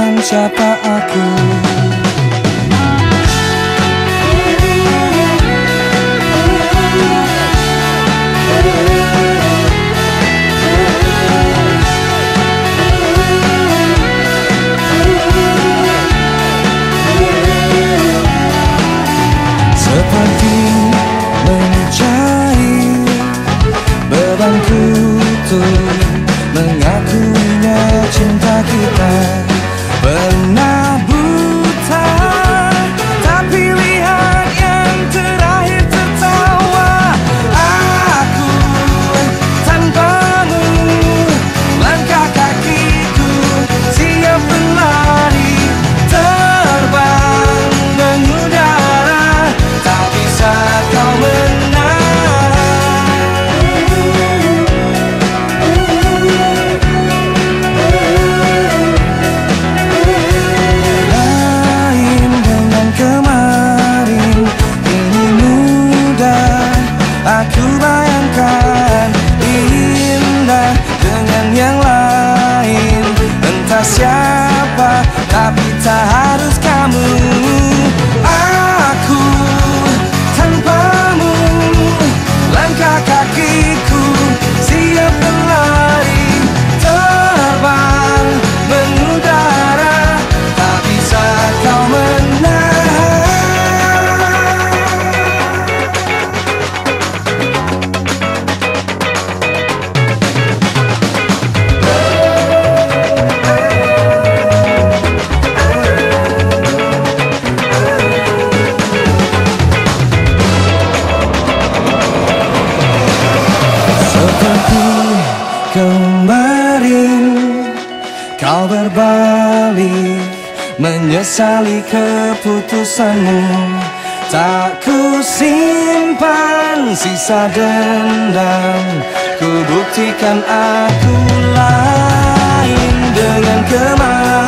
tentang siapa aku. Seperti mencair bebanku tuh mengakuinya, cinta kita pernah buta, tapi lihat yang terakhir tertawa. Aku tanpamu, langkah kakiku siap berlari, terbang mengudara, tak bisa kau menang. Lain dengan kemarin, ini mudah aku bayangkan, indah dengan yang lain. Entah siapa, tapi tak harus kamu. Aku tanpamu, langkah kakiku siap berlari, terbang mengudara, tak bisa kau menahan. Seperti kemarin kau berbalik, menyesali keputusanmu. Tak ku simpan sisa dendam, ku buktikan aku lain dengan kemarin.